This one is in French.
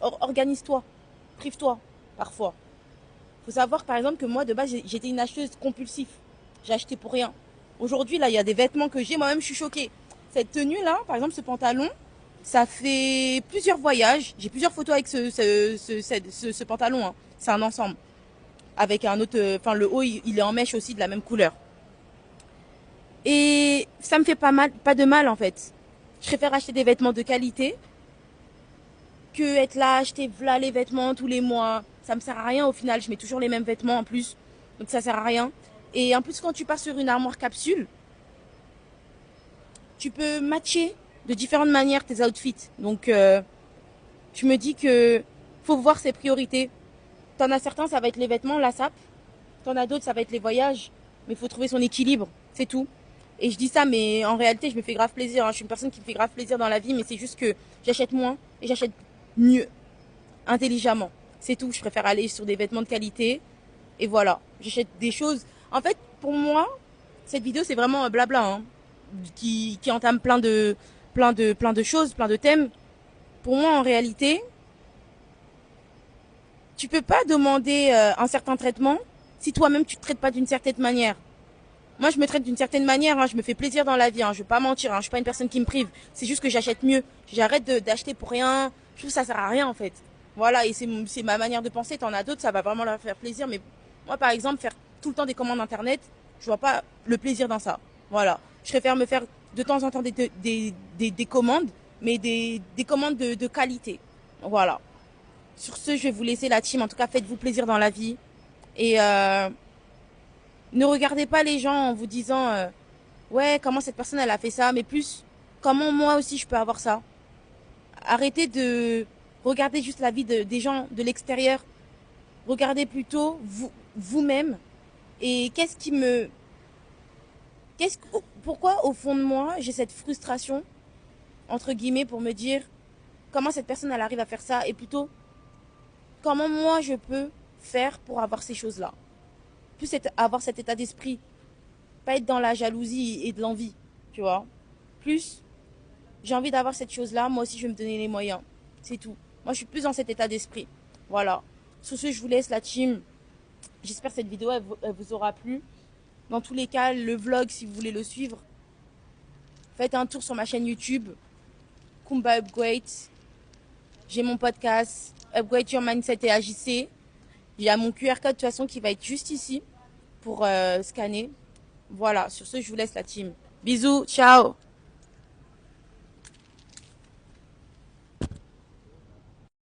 Organise-toi, prive-toi, parfois. Faut savoir, par exemple, que moi, de base, j'étais une acheteuse compulsive. J'ai acheté pour rien. Aujourd'hui, là, il y a des vêtements que j'ai, moi-même, je suis choquée. Cette tenue-là, par exemple, ce pantalon, ça fait plusieurs voyages. J'ai plusieurs photos avec ce pantalon, hein. C'est un ensemble. Avec un autre, enfin, le haut, il est en mèche aussi de la même couleur. Et ça me fait pas de mal, en fait. Je préfère acheter des vêtements de qualité que être là, acheter voilà les vêtements tous les mois. Ça me sert à rien au final. Je mets toujours les mêmes vêtements en plus. Donc ça sert à rien. Et en plus, quand tu pars sur une armoire capsule, tu peux matcher de différentes manières tes outfits. Donc je me dis que faut voir ses priorités. T'en as certains, ça va être les vêtements, la sape. T'en as d'autres, ça va être les voyages. Mais il faut trouver son équilibre. C'est tout. Et je dis ça, mais en réalité, je me fais grave plaisir, hein. Je suis une personne qui me fait grave plaisir dans la vie, mais c'est juste que j'achète moins et j'achète mieux, intelligemment. C'est tout. Je préfère aller sur des vêtements de qualité. Et voilà. J'achète des choses. En fait, pour moi, cette vidéo, c'est vraiment un blabla, hein, qui entame plein de choses, plein de thèmes. Pour moi, en réalité, tu peux pas demander un certain traitement si toi-même tu te traites pas d'une certaine manière. Moi, je me traite d'une certaine manière, hein, je me fais plaisir dans la vie, hein, je vais pas mentir, hein, je suis pas une personne qui me prive. C'est juste que j'achète mieux. J'arrête d'acheter pour rien. Je trouve que ça sert à rien en fait. Voilà, et c'est ma manière de penser. T'en as d'autres, ça va vraiment leur faire plaisir. Mais moi, par exemple, faire tout le temps des commandes internet, je vois pas le plaisir dans ça. Voilà. Je préfère me faire de temps en temps des commandes, mais des commandes de qualité. Voilà. Sur ce, je vais vous laisser la team. En tout cas, faites-vous plaisir dans la vie. Et ne regardez pas les gens en vous disant ouais, comment cette personne elle a fait ça, mais plus comment moi aussi je peux avoir ça. Arrêtez de regarder juste la vie des gens de l'extérieur. Regardez plutôt vous-même. Et pourquoi au fond de moi j'ai cette frustration entre guillemets pour me dire comment cette personne elle arrive à faire ça et plutôt comment moi je peux faire pour avoir ces choses-là. Plus avoir cet état d'esprit, pas être dans la jalousie et de l'envie, tu vois. Plus j'ai envie d'avoir cette chose-là, moi aussi je vais me donner les moyens. C'est tout. Moi je suis plus dans cet état d'esprit. Voilà. Sur ce, je vous laisse la team. J'espère que cette vidéo elle vous aura plu. Dans tous les cas, le vlog, si vous voulez le suivre, faites un tour sur ma chaîne YouTube, Kumba Upgrade. J'ai mon podcast, Upgrade Your Mindset et AJC. Il y a mon QR code de toute façon qui va être juste ici pour scanner. Voilà, sur ce, je vous laisse la team. Bisous, ciao.